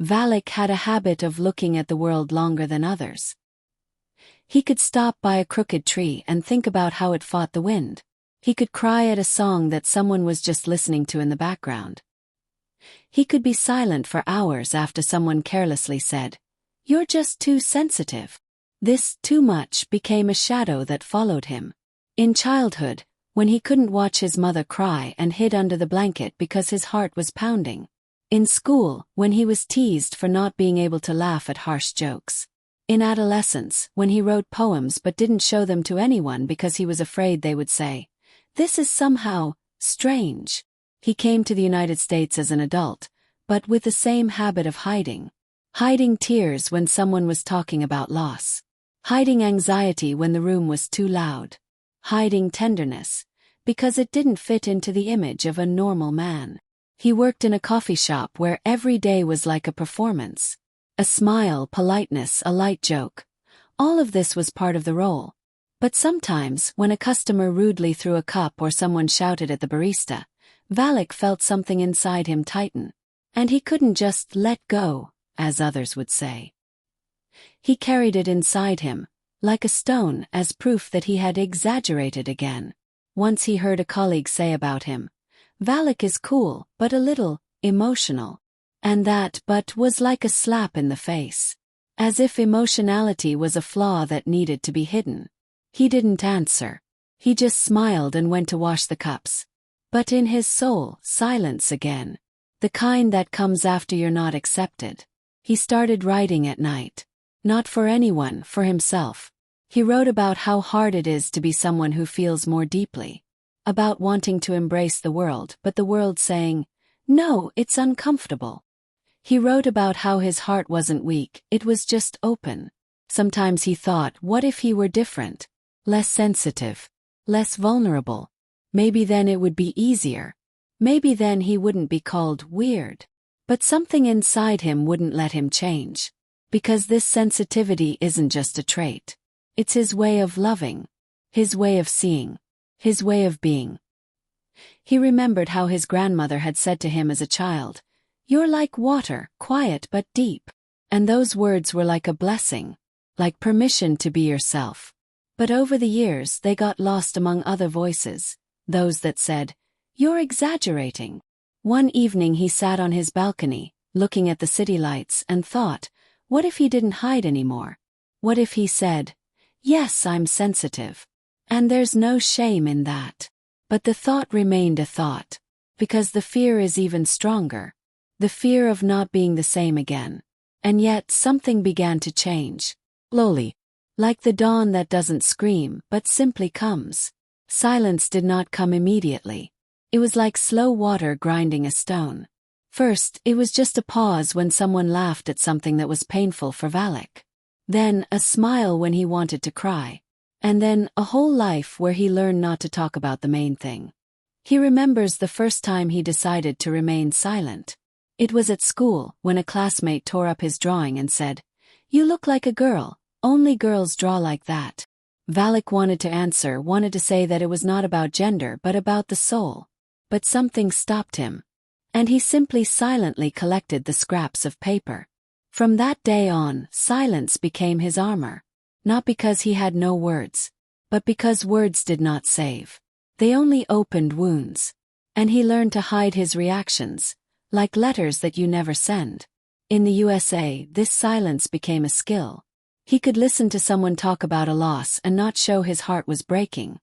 Valak had a habit of looking at the world longer than others. He could stop by a crooked tree and think about how it fought the wind. He could cry at a song that someone was just listening to in the background. He could be silent for hours after someone carelessly said, "You're just too sensitive." This too much became a shadow that followed him. In childhood, when he couldn't watch his mother cry and hid under the blanket because his heart was pounding. In school, when he was teased for not being able to laugh at harsh jokes. In adolescence, when he wrote poems but didn't show them to anyone because he was afraid they would say, "This is somehow strange." He came to the United States as an adult, but with the same habit of hiding. Hiding tears when someone was talking about loss. Hiding anxiety when the room was too loud. Hiding tenderness, because it didn't fit into the image of a normal man. He worked in a coffee shop where every day was like a performance. A smile, politeness, a light joke. All of this was part of the role. But sometimes, when a customer rudely threw a cup or someone shouted at the barista, Valak felt something inside him tighten. And he couldn't just let go, as others would say. He carried it inside him, like a stone, as proof that he had exaggerated again. Once he heard a colleague say about him, "Valak is cool, but a little emotional." And that "but" was like a slap in the face. As if emotionality was a flaw that needed to be hidden. He didn't answer. He just smiled and went to wash the cups. But in his soul, silence again. The kind that comes after you're not accepted. He started writing at night. Not for anyone, for himself. He wrote about how hard it is to be someone who feels more deeply. About wanting to embrace the world, but the world saying, "No, it's uncomfortable." He wrote about how his heart wasn't weak, it was just open. Sometimes he thought, what if he were different? Less sensitive. Less vulnerable. Maybe then it would be easier. Maybe then he wouldn't be called weird. But something inside him wouldn't let him change. Because this sensitivity isn't just a trait. It's his way of loving. His way of seeing. His way of being. He remembered how his grandmother had said to him as a child, "You're like water, quiet but deep." And those words were like a blessing. Like permission to be yourself. But over the years they got lost among other voices. Those that said, "You're exaggerating." One evening he sat on his balcony, looking at the city lights, and thought, what if he didn't hide anymore? What if he said, "Yes, I'm sensitive. And there's no shame in that." But the thought remained a thought. Because the fear is even stronger. The fear of not being the same again. And yet something began to change. Slowly. Like the dawn that doesn't scream, but simply comes. Silence did not come immediately. It was like slow water grinding a stone. First, it was just a pause when someone laughed at something that was painful for Valak. Then, a smile when he wanted to cry. And then, a whole life where he learned not to talk about the main thing. He remembers the first time he decided to remain silent. It was at school, when a classmate tore up his drawing and said, "You look like a girl, only girls draw like that." Valak wanted to answer, wanted to say that it was not about gender but about the soul. But something stopped him. And he simply silently collected the scraps of paper. From that day on, silence became his armor. Not because he had no words, but because words did not save. They only opened wounds. And he learned to hide his reactions, like letters that you never send. In the USA, this silence became a skill. He could listen to someone talk about a loss and not show his heart was breaking.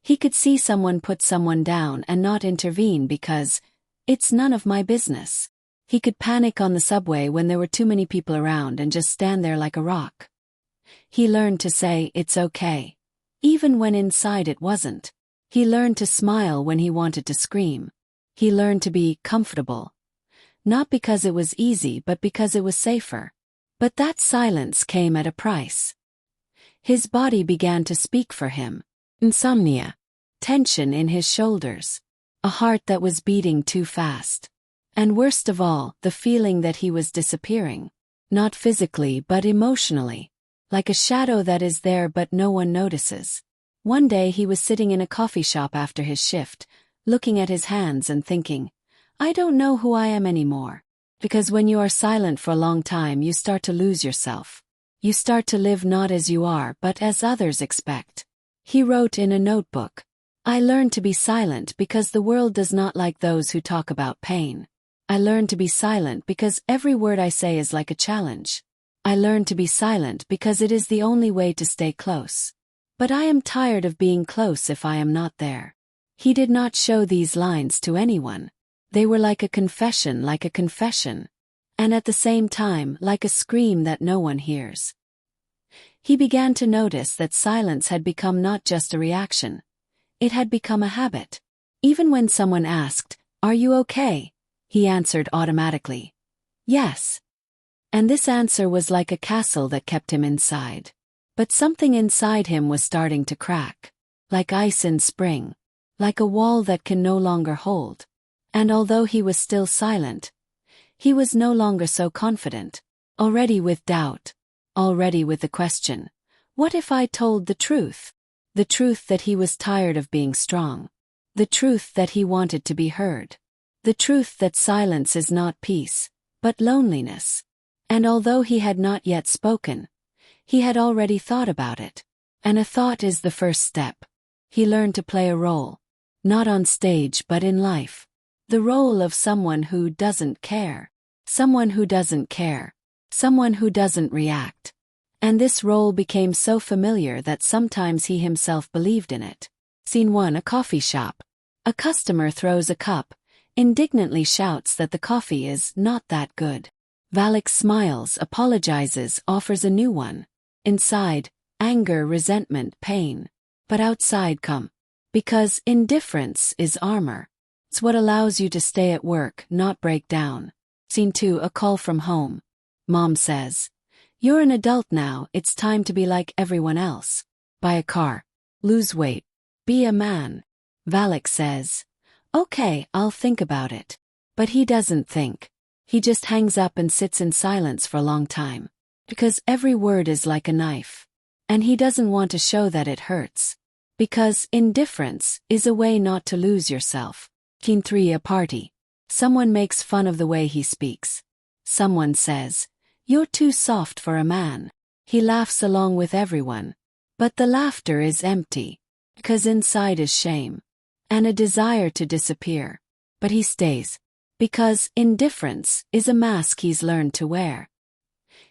He could see someone put someone down and not intervene because, "It's none of my business." He could panic on the subway when there were too many people around and just stand there like a rock. He learned to say, "It's okay," even when inside it wasn't. He learned to smile when he wanted to scream. He learned to be comfortable. Not because it was easy but because it was safer. But that silence came at a price. His body began to speak for him. Insomnia. Tension in his shoulders. A heart that was beating too fast. And worst of all, the feeling that he was disappearing. Not physically but emotionally. Like a shadow that is there but no one notices. One day he was sitting in a coffee shop after his shift, looking at his hands and thinking, "I don't know who I am anymore." Because when you are silent for a long time, you start to lose yourself. You start to live not as you are but as others expect. He wrote in a notebook, "I learned to be silent because the world does not like those who talk about pain. I learned to be silent because every word I say is like a challenge. I learned to be silent because it is the only way to stay close. But I am tired of being close if I am not there." He did not show these lines to anyone. They were like a confession, and at the same time like a scream that no one hears. He began to notice that silence had become not just a reaction. It had become a habit. Even when someone asked, "Are you okay?" he answered automatically, "Yes." And this answer was like a castle that kept him inside. But something inside him was starting to crack. Like ice in spring. Like a wall that can no longer hold. And although he was still silent, he was no longer so confident. Already with doubt. Already with the question, what if I told the truth? The truth that he was tired of being strong. The truth that he wanted to be heard. The truth that silence is not peace, but loneliness. And although he had not yet spoken, he had already thought about it. And a thought is the first step. He learned to play a role. Not on stage but in life. The role of someone who doesn't care. Someone who doesn't care. Someone who doesn't react. And this role became so familiar that sometimes he himself believed in it. Scene 1: a coffee shop. A customer throws a cup, indignantly shouts that the coffee is not that good. Valak smiles, apologizes, offers a new one. Inside, anger, resentment, pain. But outside come. Because indifference is armor. It's what allows you to stay at work, not break down. Scene 2: a call from home. Mom says, "You're an adult now, it's time to be like everyone else. Buy a car. Lose weight. Be a man." Valak says, "Okay, I'll think about it." But he doesn't think. He just hangs up and sits in silence for a long time. Because every word is like a knife. And he doesn't want to show that it hurts. Because indifference is a way not to lose yourself. Scene 3: a party. Someone makes fun of the way he speaks. Someone says, "You're too soft for a man." He laughs along with everyone. But the laughter is empty. Because inside is shame. And a desire to disappear. But he stays. Because indifference is a mask he's learned to wear.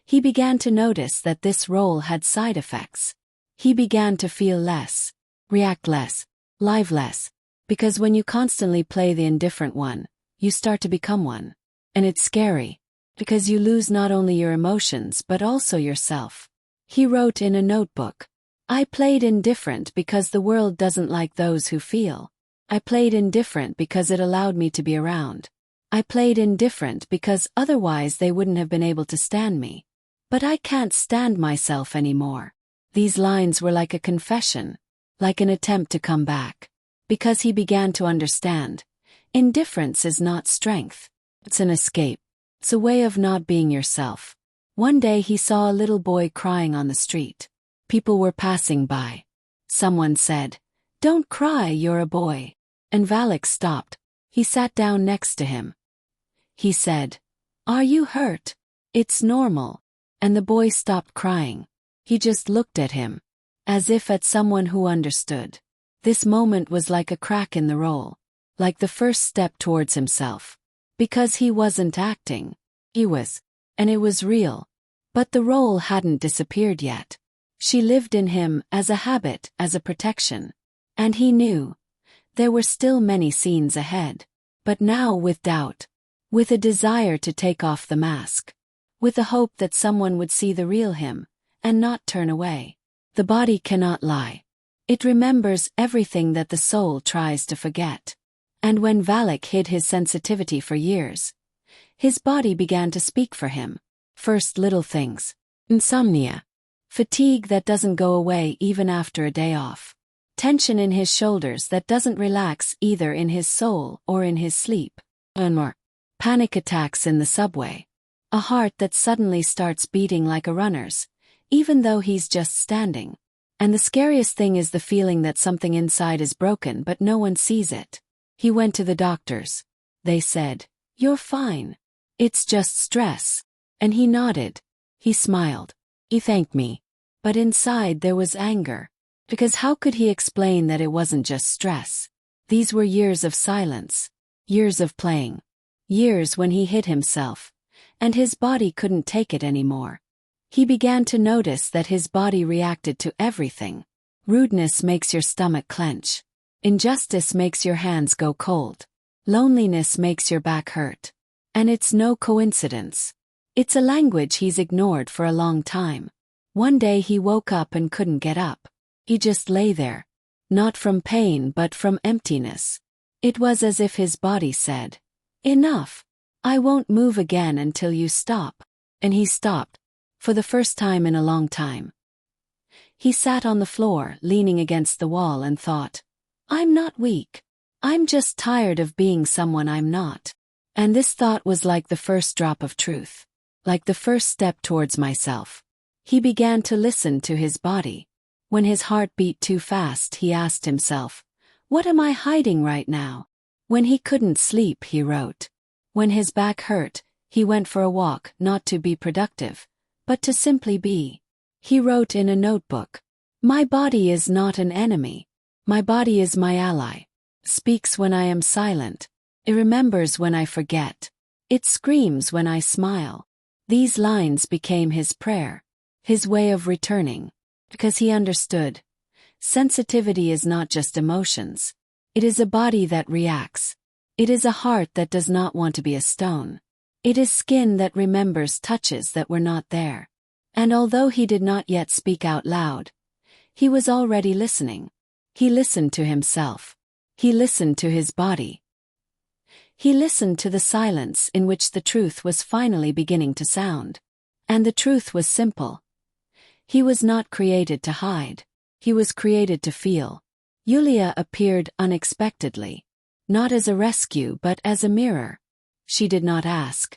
He began to notice that this role had side effects. He began to feel less. React less. Live less. Because when you constantly play the indifferent one, you start to become one. And it's scary. Because you lose not only your emotions but also yourself. He wrote in a notebook, "I played indifferent because the world doesn't like those who feel. I played indifferent because it allowed me to be around. I played indifferent because otherwise they wouldn't have been able to stand me. But I can't stand myself anymore." These lines were like a confession. Like an attempt to come back. Because he began to understand. Indifference is not strength. It's an escape. It's a way of not being yourself. One day he saw a little boy crying on the street. People were passing by. Someone said, "Don't cry, you're a boy." And Valak stopped. He sat down next to him. He said, "Are you hurt? It's normal." And the boy stopped crying. He just looked at him. As if at someone who understood. This moment was like a crack in the role. Like the first step towards himself. Because he wasn't acting. He was. And it was real. But the role hadn't disappeared yet. She lived in him as a habit, as a protection. And he knew. There were still many scenes ahead. But now with doubt. With a desire to take off the mask. With the hope that someone would see the real him. And not turn away. The body cannot lie. It remembers everything that the soul tries to forget. And when Valak hid his sensitivity for years, his body began to speak for him. First little things. Insomnia. Fatigue that doesn't go away even after a day off. Tension in his shoulders that doesn't relax either in his soul or in his sleep. And more. Panic attacks in the subway. A heart that suddenly starts beating like a runner's, even though he's just standing. And the scariest thing is the feeling that something inside is broken but no one sees it. He went to the doctors. They said, "You're fine. It's just stress. And he nodded. He smiled. He thanked me. But inside there was anger. Because how could he explain that it wasn't just stress? These were years of silence. Years of playing. Years when he hid himself. And his body couldn't take it anymore. He began to notice that his body reacted to everything. Rudeness makes your stomach clench. Injustice makes your hands go cold. Loneliness makes your back hurt. And it's no coincidence. It's a language he's ignored for a long time. One day he woke up and couldn't get up. He just lay there. Not from pain but from emptiness. It was as if his body said, "Enough. I won't move again until you stop." And he stopped. For the first time in a long time. He sat on the floor, leaning against the wall and thought, "I'm not weak. I'm just tired of being someone I'm not." And this thought was like the first drop of truth. Like the first step towards myself. He began to listen to his body. When his heart beat too fast, he asked himself, "What am I hiding right now?" When he couldn't sleep, he wrote. When his back hurt, he went for a walk, not to be productive, but to simply be. He wrote in a notebook, "My body is not an enemy. My body is my ally. Speaks when I am silent. It remembers when I forget. It screams when I smile." These lines became his prayer, his way of returning, because he understood. Sensitivity is not just emotions. It is a body that reacts. It is a heart that does not want to be a stone. It is skin that remembers touches that were not there. And although he did not yet speak out loud, he was already listening. He listened to himself. He listened to his body. He listened to the silence in which the truth was finally beginning to sound. And the truth was simple. He was not created to hide. He was created to feel. Yulia appeared unexpectedly. Not as a rescue but as a mirror. She did not ask,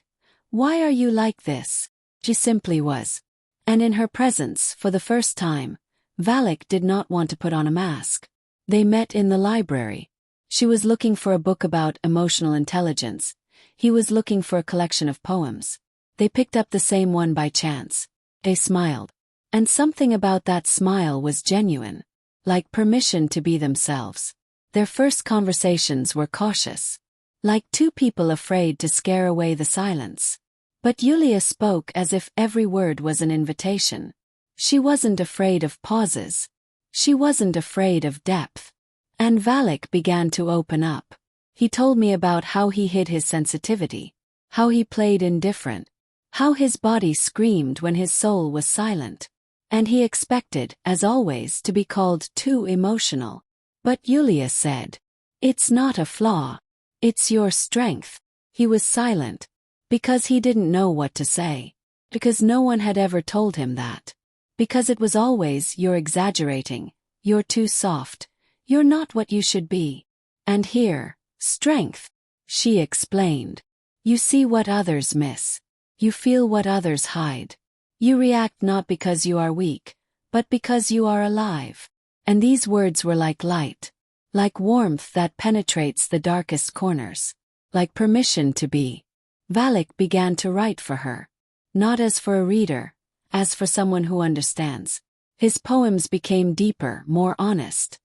"Why are you like this?" She simply was. And in her presence, for the first time, Valak did not want to put on a mask. They met in the library. She was looking for a book about emotional intelligence. He was looking for a collection of poems. They picked up the same one by chance. They smiled. And something about that smile was genuine. Like permission to be themselves. Their first conversations were cautious. Like two people afraid to scare away the silence. But Yulia spoke as if every word was an invitation. She wasn't afraid of pauses. She wasn't afraid of depth. And Valak began to open up. He told me about how he hid his sensitivity. How he played indifferent. How his body screamed when his soul was silent. And he expected, as always, to be called too emotional. But Yulia said, "It's not a flaw. It's your strength." He was silent. Because he didn't know what to say. Because no one had ever told him that. Because it was always, "You're exaggerating. You're too soft. You're not what you should be." And here, strength. She explained. You see what others miss. You feel what others hide. You react not because you are weak, but because you are alive. And these words were like light. Like warmth that penetrates the darkest corners. Like permission to be. Valak began to write for her. Not as for a reader, as for someone who understands. His poems became deeper, more honest.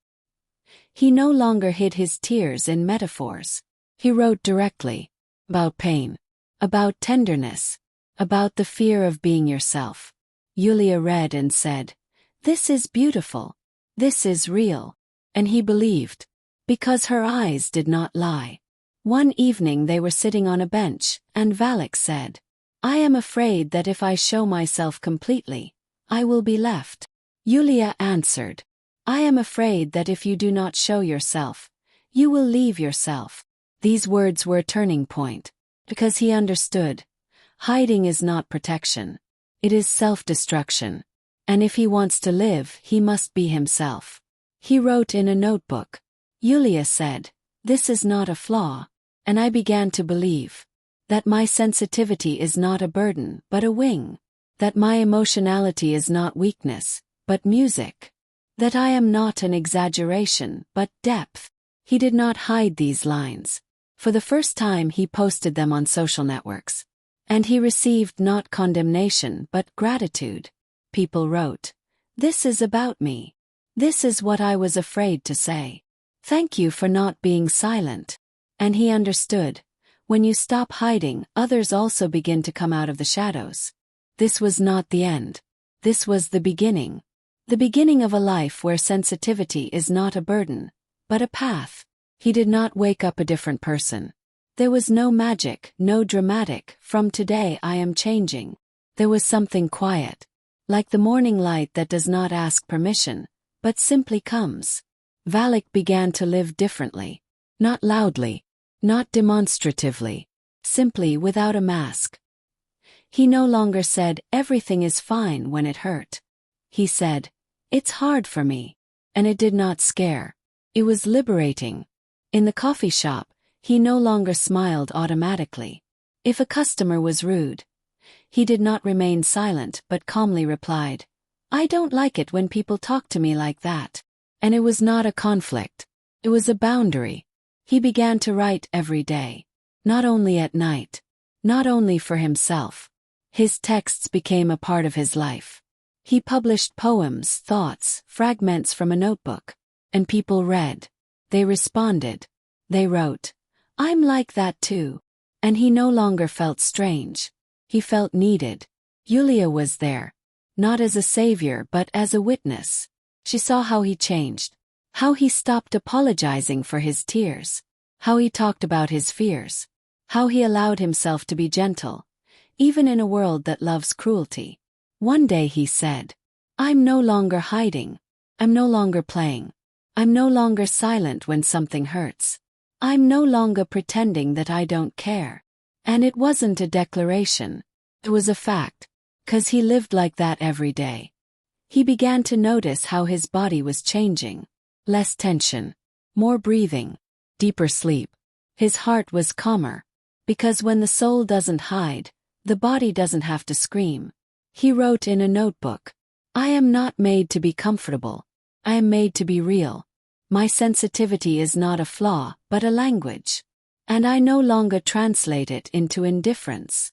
He no longer hid his tears in metaphors. He wrote directly. About pain. About tenderness. About the fear of being yourself. Yulia read and said, "This is beautiful. This is real." And he believed. Because her eyes did not lie. One evening they were sitting on a bench, and Valak said, "I am afraid that if I show myself completely, I will be left." Yulia answered, "I am afraid that if you do not show yourself, you will leave yourself." These words were a turning point. Because he understood. Hiding is not protection. It is self-destruction. And if he wants to live, he must be himself. He wrote in a notebook. Yulia said, "This is not a flaw." And I began to believe. That my sensitivity is not a burden, but a wing. That my emotionality is not weakness, but music. That I am not an exaggeration, but depth. He did not hide these lines. For the first time he posted them on social networks. And he received not condemnation but gratitude. People wrote, "This is about me. This is what I was afraid to say. Thank you for not being silent." And he understood. When you stop hiding, others also begin to come out of the shadows. This was not the end. This was the beginning. The beginning of a life where sensitivity is not a burden, but a path. He did not wake up a different person. There was no magic, no dramatic, "From today I am changing." There was something quiet, like the morning light that does not ask permission, but simply comes. Valak began to live differently. Not loudly, not demonstratively, simply without a mask. He no longer said, "Everything is fine," when it hurt. He said, "It's hard for me." And it did not scare. It was liberating. In the coffee shop, he no longer smiled automatically. If a customer was rude, he did not remain silent but calmly replied, "I don't like it when people talk to me like that." And it was not a conflict. It was a boundary. He began to write every day. Not only at night. Not only for himself. His texts became a part of his life. He published poems, thoughts, fragments from a notebook. And people read. They responded. They wrote, "I'm like that too." And he no longer felt strange. He felt needed. Yulia was there. Not as a savior but as a witness. She saw how he changed. How he stopped apologizing for his tears. How he talked about his fears. How he allowed himself to be gentle, even in a world that loves cruelty. One day he said, "I'm no longer hiding. I'm no longer playing. I'm no longer silent when something hurts. I'm no longer pretending that I don't care." And it wasn't a declaration. It was a fact. 'Cause he lived like that every day. He began to notice how his body was changing. Less tension. More breathing. Deeper sleep. His heart was calmer. Because when the soul doesn't hide, the body doesn't have to scream. He wrote in a notebook, "I am not made to be comfortable. I am made to be real. My sensitivity is not a flaw, but a language. And I no longer translate it into indifference."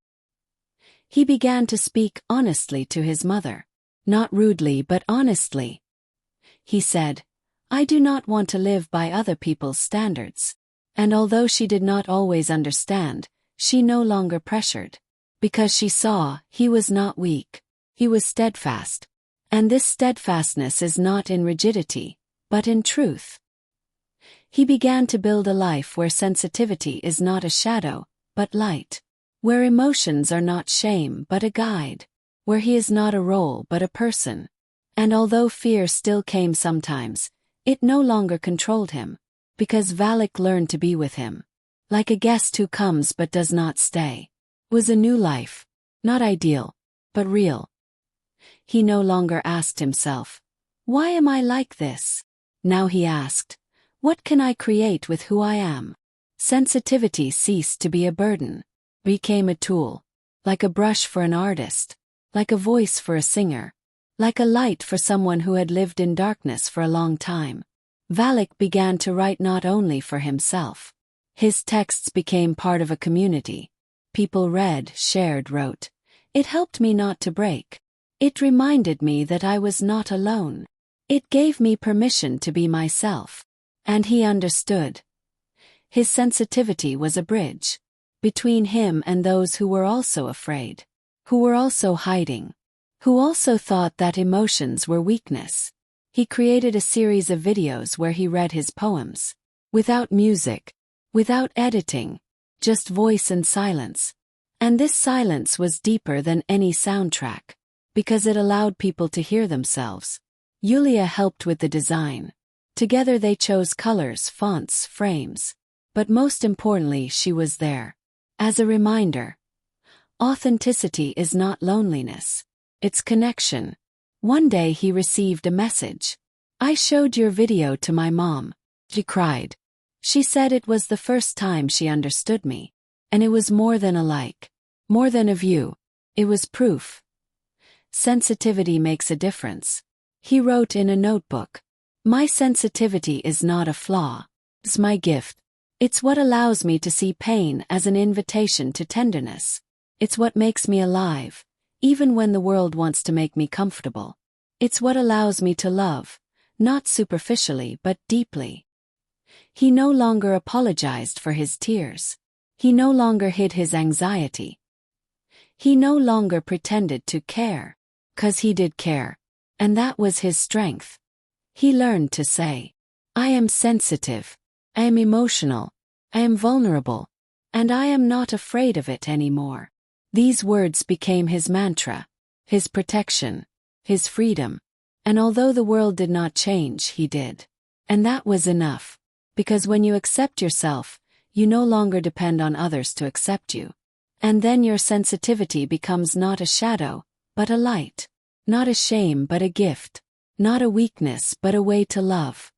He began to speak honestly to his mother. Not rudely but honestly. He said, "I do not want to live by other people's standards." And although she did not always understand, she no longer pressured. Because she saw, he was not weak. He was steadfast. And this steadfastness is not in rigidity, but in truth. He began to build a life where sensitivity is not a shadow, but light. Where emotions are not shame but a guide. Where he is not a role but a person. And although fear still came sometimes, it no longer controlled him. Because Valak learned to be with him. Like a guest who comes but does not stay. It was a new life. Not ideal, but real. He no longer asked himself, "Why am I like this?" Now he asked, "What can I create with who I am?" Sensitivity ceased to be a burden. Became a tool. Like a brush for an artist. Like a voice for a singer. Like a light for someone who had lived in darkness for a long time. Valak began to write not only for himself. His texts became part of a community. People read, shared, wrote. It helped me not to break. It reminded me that I was not alone. It gave me permission to be myself. And he understood. His sensitivity was a bridge. Between him and those who were also afraid. Who were also hiding. Who also thought that emotions were weakness. He created a series of videos where he read his poems. Without music. Without editing. Just voice and silence. And this silence was deeper than any soundtrack. Because it allowed people to hear themselves. Yulia helped with the design. Together they chose colors, fonts, frames. But most importantly, she was there. As a reminder. Authenticity is not loneliness. It's connection. One day he received a message. "I showed your video to my mom." She cried. She said it was the first time she understood me. And it was more than a like. More than a view. It was proof. Sensitivity makes a difference. He wrote in a notebook. "My sensitivity is not a flaw. It's my gift. It's what allows me to see pain as an invitation to tenderness. It's what makes me alive, even when the world wants to make me comfortable. It's what allows me to love, not superficially but deeply. He no longer apologized for his tears. He no longer hid his anxiety. He no longer pretended to care, 'cause he did care, and that was his strength. He learned to say, I am sensitive, I am emotional, I am vulnerable, and I am not afraid of it anymore. These words became his mantra, his protection, his freedom, and although the world did not change, he did. And that was enough, because when you accept yourself, you no longer depend on others to accept you. And then your sensitivity becomes not a shadow, but a light. Not a shame but a gift. Not a weakness but a way to love.